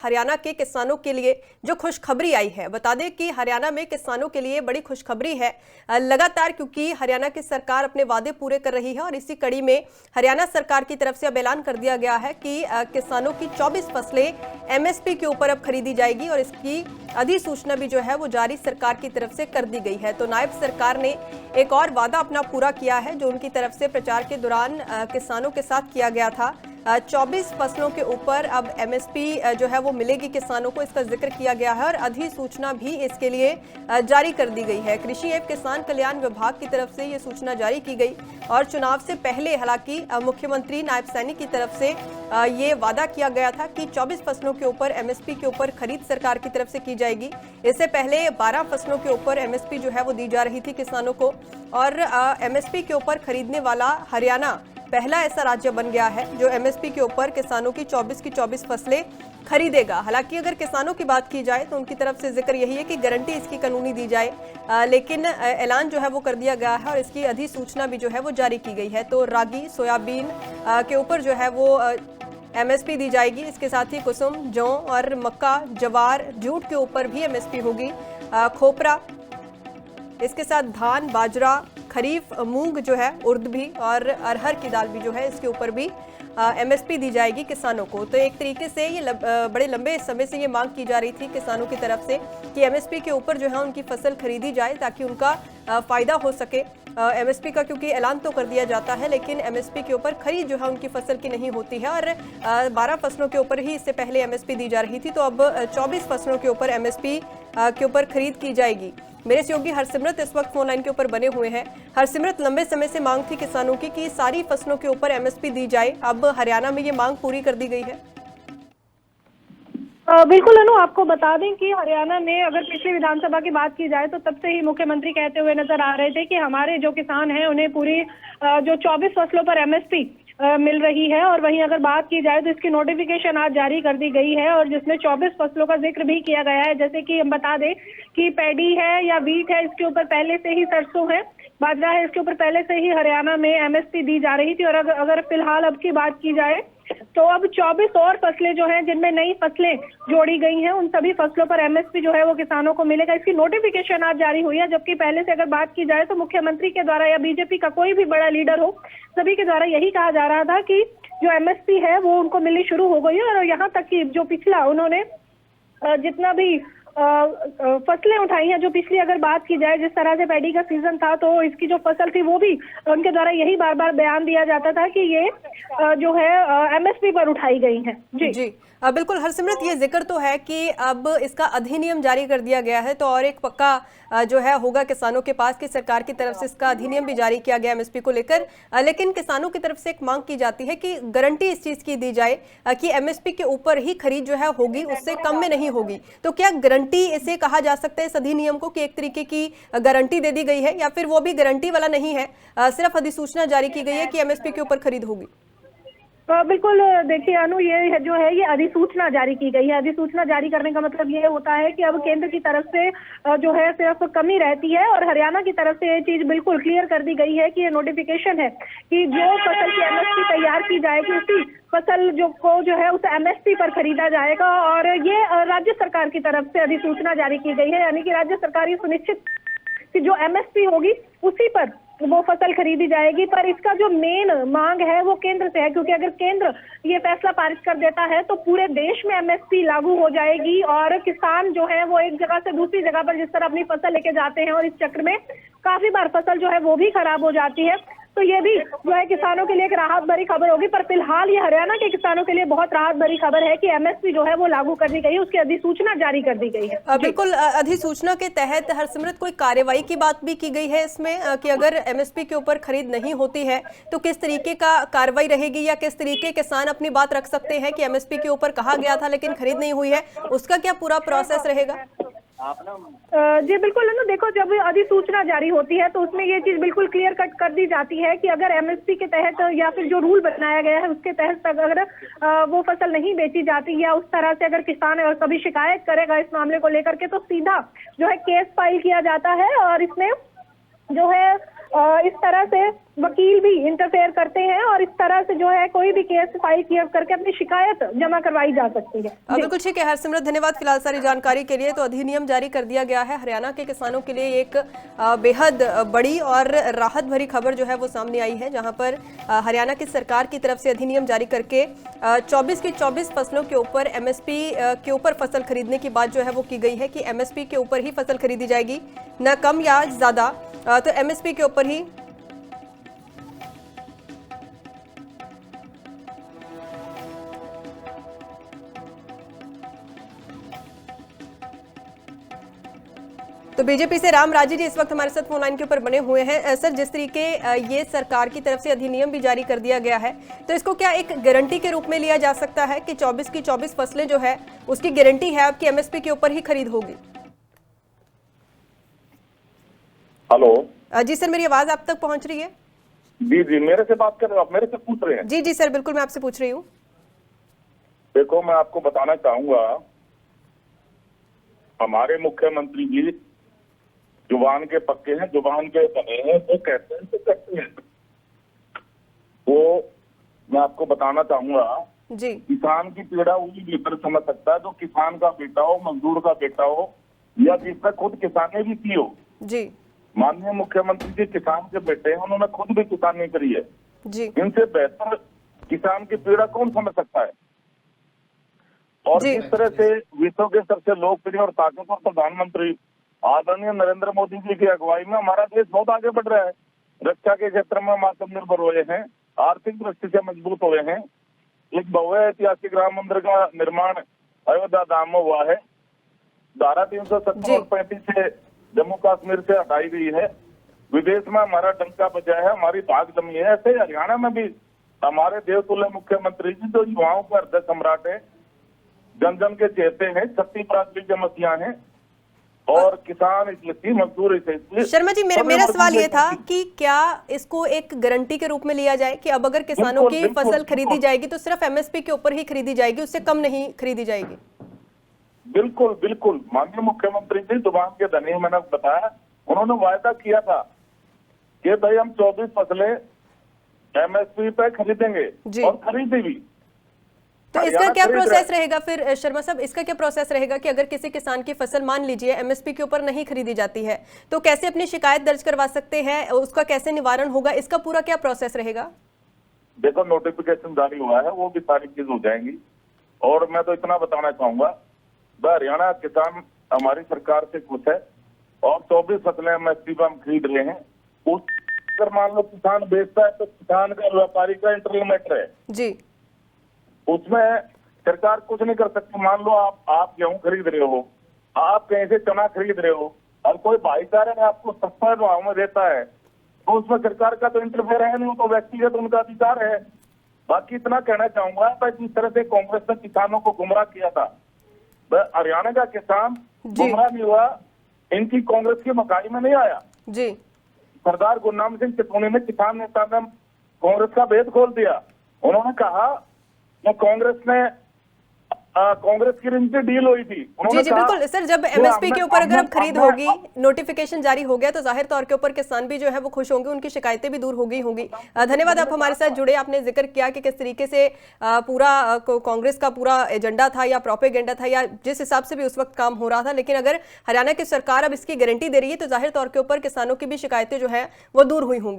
हरियाणा के किसानों के लिए जो खुशखबरी आई है। बता दें कि हरियाणा में किसानों के लिए बड़ी खुशखबरी है लगातार, क्योंकि हरियाणा की सरकार अपने वादे पूरे कर रही है और इसी कड़ी में हरियाणा सरकार की तरफ से अब ऐलान कर दिया गया है कि किसानों की 24 फसलें एमएसपी के ऊपर अब खरीदी जाएगी और इसकी अधिसूचना भी जो है वो जारी सरकार की तरफ से कर दी गई है। तो नायब सरकार ने एक और वादा अपना पूरा किया है जो उनकी तरफ से प्रचार के दौरान किसानों के साथ किया गया था। 24 फसलों के ऊपर अब एमएसपी जो है वो मिलेगी किसानों को, इसका जिक्र किया गया है और अधिसूचना भी इसके लिए जारी कर दी गई है। कृषि एवं किसान कल्याण विभाग की तरफ से ये सूचना जारी की गई और चुनाव से पहले हालांकि मुख्यमंत्री नायब सैनी की तरफ से ये वादा किया गया था कि 24 फसलों के ऊपर एमएसपी के ऊपर खरीद सरकार की तरफ से की जाएगी। इससे पहले 12 फसलों के ऊपर एमएसपी जो है वो दी जा रही थी किसानों को और एमएसपी के ऊपर खरीदने वाला हरियाणा पहला ऐसा राज्य बन गया है जो एमएसपी के ऊपर किसानों की 24 फसलें खरीदेगा। हालांकि अगर किसानों की बात की जाए तो उनकी तरफ से जिक्र यही है कि गारंटी इसकी कानूनी दी जाए, लेकिन ऐलान जो है वो कर दिया गया है और इसकी अधिसूचना भी जो है वो जारी की गई है। तो रागी, सोयाबीन के ऊपर जो है वो एमएसपी दी जाएगी। इसके साथ ही कुसुम, जौ और मक्का, जवार, जूट के ऊपर भी एमएसपी होगी। खोपरा, इसके साथ धान, बाजरा, खरीफ मूंग जो है, उर्द भी और अरहर की दाल भी जो है इसके ऊपर भी एमएसपी दी जाएगी किसानों को। तो एक तरीके से ये बड़े लंबे समय से ये मांग की जा रही थी किसानों की तरफ से कि एमएसपी के ऊपर जो है उनकी फसल खरीदी जाए ताकि उनका फायदा हो सके। एमएसपी का क्योंकि ऐलान तो कर दिया जाता है लेकिन एमएसपी के ऊपर खरीद जो है उनकी फसल की नहीं होती है और 12 फसलों के ऊपर ही इससे पहले एमएसपी दी जा रही थी। तो अब 24 फसलों के ऊपर एमएसपी के ऊपर खरीद की जाएगी। मेरे सहयोगी हरसिमरत इस वक्त फोन लाइन के ऊपर बने हुए हैं। हरसिमरत, लंबे समय से मांग थी किसानों की कि सारी फसलों के ऊपर एमएसपी दी जाए, अब हरियाणा में ये मांग पूरी कर दी गई है। बिल्कुल अनु, आपको बता दें कि हरियाणा में अगर पिछली विधानसभा की बात की जाए तो तब से ही मुख्यमंत्री कहते हुए नजर आ रहे थे कि हमारे जो किसान हैं उन्हें पूरी जो 24 फसलों पर एमएसपी मिल रही है। और वहीं अगर बात की जाए तो इसकी नोटिफिकेशन आज जारी कर दी गई है और जिसमें 24 फसलों का जिक्र भी किया गया है। जैसे कि हम बता दें कि पैडी है या वीट है, इसके ऊपर पहले से ही सरसों है, बाजरा है, इसके ऊपर पहले से ही हरियाणा में एमएसपी दी जा रही थी। और अगर फिलहाल अब की बात की जाए तो अब 24 और फसलें जो हैं जिनमें नई फसलें जोड़ी गई हैं, उन सभी फसलों पर एमएसपी जो है वो किसानों को मिलेगा। इसकी नोटिफिकेशन आज जारी हुई है। जबकि पहले से अगर बात की जाए तो मुख्यमंत्री के द्वारा या बीजेपी का कोई भी बड़ा लीडर हो, सभी के द्वारा यही कहा जा रहा था कि जो एमएसपी है वो उनको मिलनी शुरू हो गई है। और यहाँ तक कि जो पिछला उन्होंने जितना भी फसलें उठाई हैं, जो पिछली अगर बात की जाए जिस तरह से पैडी का सीजन था तो इसकी जो फसल थी वो भी उनके द्वारा यही बार बार बयान दिया जाता था कि ये जो है एमएसपी पर उठाई गई हैं। जी बिल्कुल हरसिमरत, ये जिक्र तो है कि अब इसका अधिनियम जारी कर दिया गया है तो और एक पक्का जो है होगा किसानों के पास कि सरकार की तरफ से इसका अधिनियम भी जारी किया गया एमएसपी को लेकर। लेकिन किसानों की तरफ से एक मांग की जाती है कि गारंटी इस चीज की दी जाए कि एमएसपी के ऊपर ही खरीद जो है होगी, उससे कम में नहीं होगी। तो क्या गारंटी इसे कहा जा सकता है इस अधिनियम को कि एक तरीके की गारंटी दे दी गई है, या फिर वो भी गारंटी वाला नहीं है, सिर्फ अधिसूचना जारी की गई है कि एमएसपी के ऊपर खरीद होगी? बिल्कुल, देखिए अनु, ये जो है ये अधिसूचना जारी की गई है। अधिसूचना जारी करने का मतलब ये होता है कि अब केंद्र की तरफ से जो है सिर्फ कमी रहती है और हरियाणा की तरफ से ये चीज बिल्कुल क्लियर कर दी गई है कि ये नोटिफिकेशन है कि जो फसल की एमएसपी तैयार की जाएगी उसी फसल जो है उस एमएसपी पर खरीदा जाएगा। और ये राज्य सरकार की तरफ से अधिसूचना जारी की गई है, यानी कि राज्य सरकार ये सुनिश्चित कि जो एमएसपी होगी उसी पर वो फसल खरीदी जाएगी। पर इसका जो मेन मांग है वो केंद्र से है, क्योंकि अगर केंद्र ये फैसला पारित कर देता है तो पूरे देश में एमएसपी लागू हो जाएगी और किसान जो है वो एक जगह से दूसरी जगह पर जिस तरह अपनी फसल लेके जाते हैं और इस चक्र में काफी बार फसल जो है वो भी खराब हो जाती है। तो ये भी जो है किसानों के लिए एक राहत भरी खबर होगी। पर फिलहाल ये हरियाणा के किसानों के लिए बहुत राहत भरी खबर है कि एमएसपी जो है वो लागू कर दी गई है, उसकी अधिसूचना जारी कर दी गई है। बिल्कुल, अधिसूचना के तहत हरसिमरत कोई कार्रवाई की बात भी की गई है इसमें कि अगर एमएसपी के ऊपर खरीद नहीं होती है तो किस तरीके का कार्रवाई रहेगी, या किस तरीके किसान अपनी बात रख सकते हैं कि एमएसपी के ऊपर कहा गया था लेकिन खरीद नहीं हुई है, उसका क्या पूरा प्रोसेस रहेगा? जी बिल्कुल अनु, देखो जब अधिसूचना जारी होती है तो उसमें ये चीज बिल्कुल क्लियर कट कर दी जाती है कि अगर एमएसपी के तहत या फिर जो रूल बनाया गया है उसके तहत अगर वो फसल नहीं बेची जाती या उस तरह से अगर किसान कभी शिकायत करेगा इस मामले को लेकर के तो सीधा जो है केस फाइल किया जाता है और इसमें जो है इस तरह से वकील भी इंटरफेयर करते हैं और इस तरह से जो है कोई भी केस फाइल करके अपनी शिकायत जमा करवाई जा सकती है। बिल्कुल ठीक है हरसिमरत, धन्यवाद फिलहाल सारी जानकारी के लिए। तो अधिनियम जारी कर दिया गया है हरियाणा के किसानों के लिए, एक बेहद बड़ी और राहत भरी खबर जो है वो सामने आई है, जहां पर हरियाणा की सरकार की तरफ से अधिनियम जारी करके 24 की 24 फसलों के ऊपर एमएसपी के ऊपर फसल खरीदने की बात जो है वो की गई है कि एमएसपी के ऊपर ही फसल खरीदी जाएगी, न कम या ज्यादा। तो एमएसपी के ऊपर ही तो बीजेपी से राम राजी जी इस वक्त हमारे साथ फोन लाइन के ऊपर बने हुए हैं। सर, जिस तरीके ये सरकार की तरफ से अधिनियम भी जारी कर दिया गया है, तो इसको क्या एक गारंटी के रूप में लिया जा सकता है कि 24 की 24 फसलें जो है उसकी गारंटी है आपकी एमएसपी के ऊपर ही खरीद होगी? हेलो जी सर, मेरी आवाज आप तक पहुंच रही है? जी जी, मेरे से बात कर रहे हो आप? मेरे से पूछ रहे हैं? जी जी सर, बिल्कुल मैं आपसे पूछ रही हूँ। देखो, मैं आपको बताना चाहूंगा, हमारे मुख्यमंत्री जी जुबान के पक्के हैं, जुबान के बने हैं, वो कहते हैं तो करते हैं। वो मैं आपको बताना चाहूंगा जी, किसान की पीड़ा वही बेहतर समझ सकता है जो किसान का बेटा हो, मजदूर का बेटा हो, या जिसने खुद किसानी भी की हो। जी माननीय मुख्यमंत्री जी किसान के बेटे हैं, उन्होंने खुद भी किसानी करी है। जी इनसे बेहतर किसान की पीड़ा कौन समझ सकता है? और जी। इस तरह से विश्व के सबसे लोकप्रिय और ताकतवर प्रधानमंत्री आदरणीय नरेंद्र मोदी जी की अगुवाई में हमारा देश बहुत आगे बढ़ रहा है। रक्षा के क्षेत्र में हम आत्मनिर्भर हुए हैं, आर्थिक दृष्टि से मजबूत हुए हैं। एक भव्य ऐतिहासिक राम मंदिर का निर्माण अयोध्या धाम में हुआ है। धारा 370 और 35 से जम्मू कश्मीर से हटाई गई है। विदेश में हमारा डंका बजा है, हमारी भाग जमी है। ऐसे हरियाणा में भी हमारे देवतुल्य मुख्यमंत्री जी जो युवाओं का हृदय सम्राट है, जन जन के चेहते हैं, छत्तीस प्राथमिक जमतियां हैं, और किसान इसलिए, मजदूर इसलिए। शर्मा जी, मेरा सवाल ये था कि क्या इसको एक गारंटी के रूप में लिया जाए कि अब अगर किसानों की फसल खरीदी जाएगी तो सिर्फ एमएसपी के ऊपर ही खरीदी जाएगी, उससे कम नहीं खरीदी जाएगी? बिल्कुल बिल्कुल, माननीय मुख्यमंत्री जी जुबान के धनी, मैंने बताया, उन्होंने वायदा किया था कि भाई हम 24 फसलें एमएसपी पे खरीदेंगे, और खरीदी भी। तो इसका क्या प्रोसेस रहेगा फिर शर्मा साहब, इसका क्या प्रोसेस रहेगा कि अगर किसी किसान की फसल मान लीजिए एमएसपी के ऊपर नहीं खरीदी जाती है, तो कैसे अपनी शिकायत दर्ज करवा सकते हैं, उसका कैसे निवारण होगा, इसका पूरा क्या प्रोसेस रहेगा? देखो, नोटिफिकेशन जारी हुआ है, वो भी सारी चीज हो जाएंगी। और मैं तो इतना बताना चाहूंगा, हरियाणा किसान हमारी सरकार से खुश है, और 24 फसलें एमएसपी पर हम खरीद रहे हैं। उस अगर मान लो किसान बेचता है तो किसान का, व्यापारी का इंटरनल मैटर है जी, उसमें सरकार कुछ नहीं कर सकती। मान लो आप गेहूं खरीद रहे हो, आप कहीं से चना खरीद रहे हो, और कोई भाईचारा ने आपको सस्ता भाव में देता है, तो उसमें सरकार का तो इंटरफेयर है नहीं, तो व्यक्तिगत उनका अधिकार है। बाकी इतना कहना चाहूंगा, जिस तरह से कांग्रेस ने किसानों को गुमराह किया था, हरियाणा का किसान गुमराह नहीं हुआ, इनकी कांग्रेस की मकाई में नहीं आया जी। सरदार गुरनाम सिंह चितौनी ने किसान नेता ने कांग्रेस का भेद खोल दिया। उन्होंने कहा कि कांग्रेस की इनसे डील हुई थी। जी जी बिल्कुल सर, जब एमएसपी के ऊपर अगर अब खरीद होगी, नोटिफिकेशन जारी हो गया, तो जाहिर तौर के ऊपर किसान भी जो है वो खुश होंगे, उनकी शिकायतें भी दूर होगी होंगी। धन्यवाद, आप हमारे साथ जुड़े। आपने जिक्र किया कि किस तरीके से पूरा कांग्रेस का पूरा एजेंडा था या प्रोपेगेंडा था, या जिस हिसाब से भी उस वक्त काम हो रहा था, लेकिन अगर हरियाणा की सरकार अब इसकी गारंटी दे रही है तो जाहिर तौर के ऊपर किसानों की भी शिकायतें जो है वो दूर हुई होंगी।